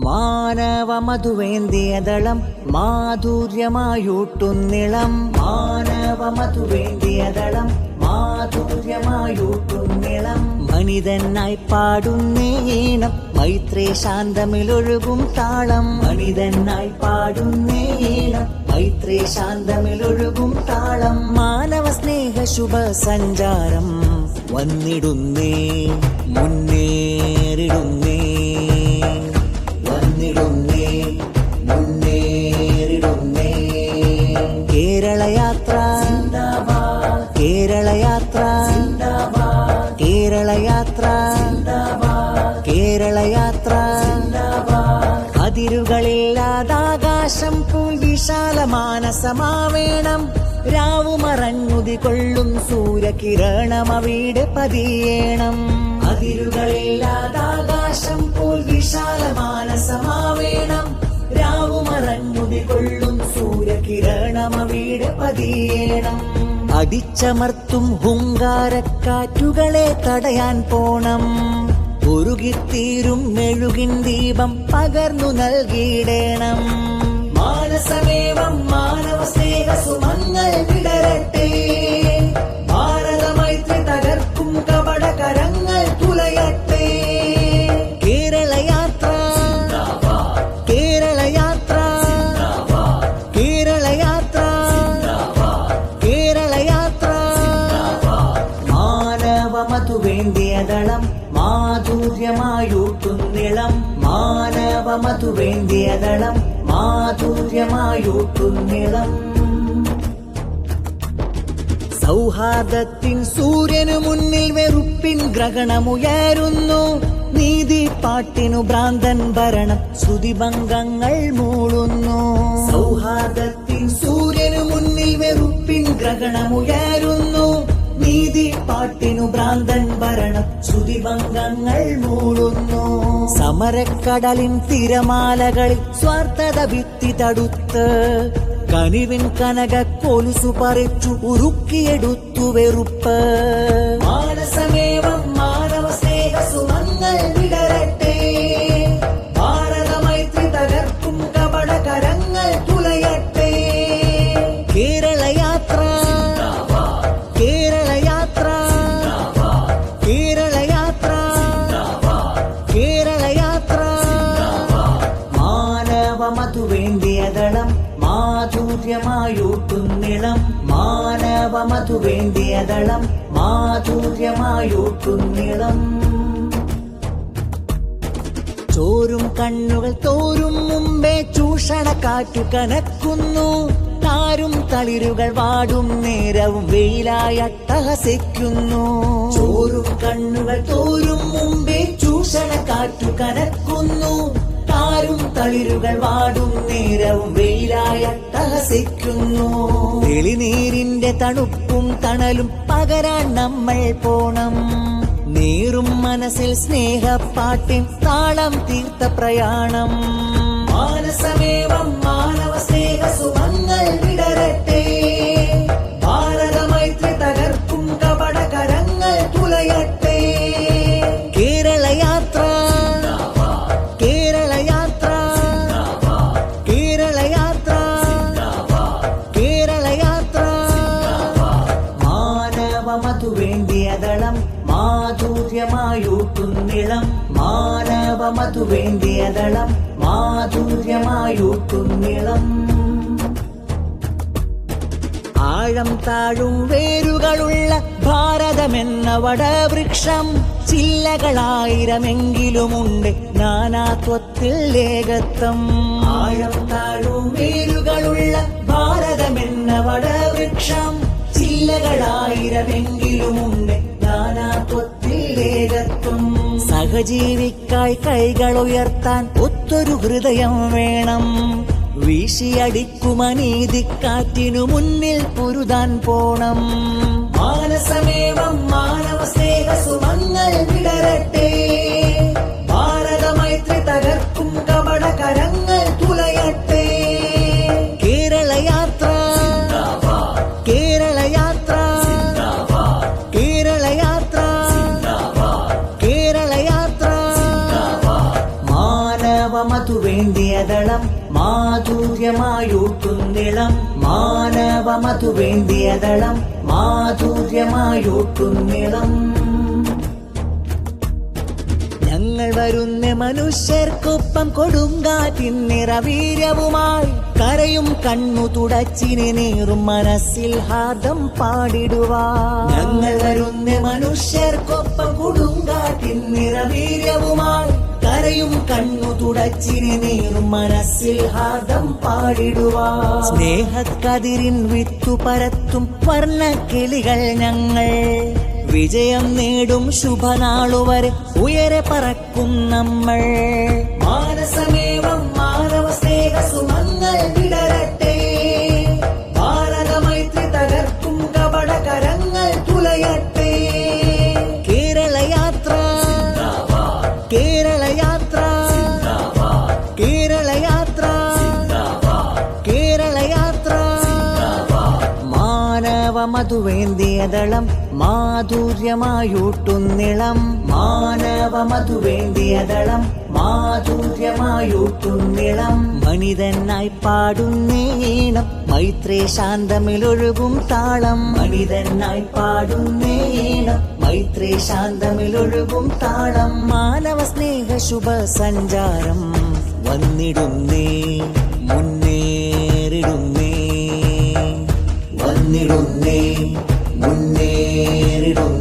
മാനവ മധുവേന്തിയതളം മാധുര്യമായൂട്ടുന്നിളം. മാനവ മധുവേന്തിയതളം മാധുര്യമായൂട്ടുന്നിളം. മനിതനായി പാടുന്നേ ഈണം മൈത്രേ ശാന്തമിലൊഴുകും താളം. മനിതനായി പാടുന്നേ ഈണം മൈത്രേ ശാന്തമിലൊഴുകും താളം. മാനവ സ്നേഹ ശുഭ സഞ്ചാരം വന്നിടുന്നേ മുന്നേറിടുന്നേ വന്നിടുന്നേ മുന്നേറിടുന്നേ. കേരളയാത്ര കേരളയാത്ര കേരളയാത്ര കേരളയാത്ര. അതിരുകളില്ലാതാകാശം പോൽ വിശാലമാനസമാവേണം. രാവുമറഞ്ഞുതി കൊള്ളും സൂര്യകിരണം അവിടെ പതിയേണം. അതിരുകളില്ലാതാകാശം പോൽ വിശാലമാനസമാവേണം. രാവുമറഞ്ഞുതി കൊള്ളും സൂര്യകിരണം അവിടെ പതിയേണം. അടിച്ചമർത്തും ഹുങ്കാരക്കാറ്റുകളെ തടയാൻ പോണം. ഉരുകിത്തീരും മെഴുകിൻ ദീപം പകർന്നു നൽകിയിടേണം. മാനസമേവം മാനവ സ്നേഹ സുമങ്ങൾ വിടരട്ടെ. ഭാരതമൈത്രി തകർക്കും കപടകരങ്ങൾ തുലയട്ടെ. കേരളയാത്ര കേരളയാത്ര കേരളയാത്ര കേരളയാത്ര. മാനവ മധുവേന്തിയതളം മാധുര്യമായൂട്ടുന്നിളം. മാനവ മധുവേന്തിയതളം മാധുര്യമായൂട്ടുന്നിളം. സൗഹാർദ്ദത്തിൻ സൂര്യനു മുന്നിൽ വെറുപ്പിൻ ഗ്രഹണമുയരുന്നു. നീതി പാട്ടിനു ഭ്രാന്തൻ ഭരണം ശ്രുതിഭംഗങ്ങൾ മൂളുന്നു. സൗഹാർദ്ദത്തിൻ സൂര്യനു മുന്നിൽ വെറുപ്പിൻ ഗ്രഹണമുയരുന്നു. നീതി പാട്ടിനു ഭ്രാന്തൻ ഭരണം ശ്രുതിഭംഗങ്ങൾ മൂളുന്നു. സമരക്കടലിൻ തിരമാലകളിൽ സ്വാർത്ഥത ഭിത്തി തടുത്ത് കനിവിൻ കനക കൊലുസു പറിച്ചു ഉരുക്കിയെടുത്തു വെറുപ്പ്. മാനസമേവം മാനവ സ്നേഹ സുമങ്ങൾ വിടരട്ടെ. ഭാരതമൈത്രി തകർക്കും കപടകരങ്ങൾ തുലയട്ടെ. കേരളയാത്ര കേരളയാത്ര കേരളയാത്ര കേരളയാത്ര. മാനവ മധുവേന്തിയതളം മാധുര്യമായൂട്ടുന്നിളം. മാനവ മധുവേന്തിയതളം മാധുര്യമായൂട്ടുന്നിളം. ചോരും കണ്ണുകൾ തോരും മുമ്പേ ചൂഷണ കാറ്റു കനക്കുന്നു. താരും തളിരുകൾ വാടും നേരവും വെയിലായട്ടഹസിക്കുന്നു. ചോരും കണ്ണുകൾ തോരും മുമ്പേ ചൂഷണ കാറ്റു കനക്കുന്നു. താരും തളിരുകൾ വാടും നേരവും വെയിലായട്ടഹസിക്കുന്നു. തെളിനീരിന്റെ തണുപ്പും തണലും പകരാൻ നമ്മൾ പോണം. നീറും മനസ്സിൽ സ്നേഹപ്പാട്ടിൻ താളം തീർത്ത പ്രയാണം. മാനസമേവം മാനവ സ്നേഹ സുമങ്ങൾ വിടരട്ടെ. ഭാരതമൈത്രി തകർക്കും കപടകരങ്ങൾ തുലയട്ടെ. കേരളയാത്ര കേരളയാത്ര കേരളയാത്ര കേരളയാത്ര. മാനവ മധുവേന്തിയതളം മാധുര്യമായൂട്ടുന്നിളം. മാനവ മധുവേന്തിയതളം മാധുര്യമായൂട്ടുന്നിളം. ആഴം താഴും വേരുകളുള്ള ഭാരതമെന്ന വടവൃക്ഷം ചില്ലകളായിരമെങ്കിലുമുണ്ട് നാനാത്വത്തിൽ ഏകത്വം. ആഴം താഴും വേരുകളുള്ള ഭാരതമെന്ന വടവൃക്ഷം ചില്ലകളായിരമെങ്കിലുമുണ്ട് നാനാത്വത്തിൽ ഏകത്വം. സഹജീവിക്കായി കൈകൾ ഉയർത്താൻ ഒത്തൊരു ഹൃദയം വേണം. വീശിയടിക്കും അനീതിക്കാറ്റിനു മുന്നിൽ പൊരുതാൻ പോണം. മാനസമേവം മാനവ സ്നേഹ സുമങ്ങൾ വിടരട്ടെ. ഭാരതമൈത്രി തകർക്കും കപടകരങ്ങൾ തുലയട്ടെ. കേരളയാത്ര കേരളയാത്ര കേരളയാത്ര കേരളയാത്ര. മാനവ മാനവമധുവേന്തിയതളം മാധുര്യമായൂട്ടുന്നിളം മാനവമധുവേന്തിയതളം മാധുര്യമായൂട്ടുന്നിളം ഞങ്ങൾ വരുന്ന മനുഷ്യർക്കൊപ്പം കൊടുങ്കാറ്റിൻ നിറവീര്യവുമായി കരയും കണ്ണു തുടച്ചിനെ നീറും മനസ്സിൽ ഹാദം പാടിടുവാൻ ഞങ്ങൾ വരുന്ന മനുഷ്യർക്കൊപ്പം കൊടുങ്കാറ്റിൻ നിറവീര്യവുമായി കരയും കണ്ണു തുടച്ചിനെ നീറും മനസ്സിൽ ഹാദം പാടിടുവാൻ സ്നേഹക്കതിരിൻ വിത്തു പരത്തും വർണ്ണക്കിളികൾ ഞങ്ങൾ വിജയം നേടും ശുഭനാളുവരെ ഉയരെ പറക്കും നമ്മൾ മാനസമേവം മാനവ സ്നേഹ സുമങ്ങൾ വിടരട്ടെ ഭാരതമൈത്രി തകർക്കും കപടകരങ്ങൾ തുലയട്ടെ കേരളയാത്ര കേരളയാത്ര കേരളയാത്ര കേരളയാത്ര മാനവമധുവേന്തിയതളം മാധുര്യമായൂട്ടുന്നിളം മാനവമധുവേന്തിയതളം മാധുര്യമായൂട്ടുന്നിളം മനിതനായി പാടുന്നേണം മൈത്രേ ശാന്തമിലൊഴുകും താളം മനിതനായി പാടുന്നേണം മൈത്രേ ശാന്തമിലൊഴുകും താളം മാനവ സ്നേഹ ശുഭ സഞ്ചാരം വന്നിടുന്നേ മുന്നേറിടുന്നേ വന്നിടുന്നേ മുന്നേറിടുന്നേ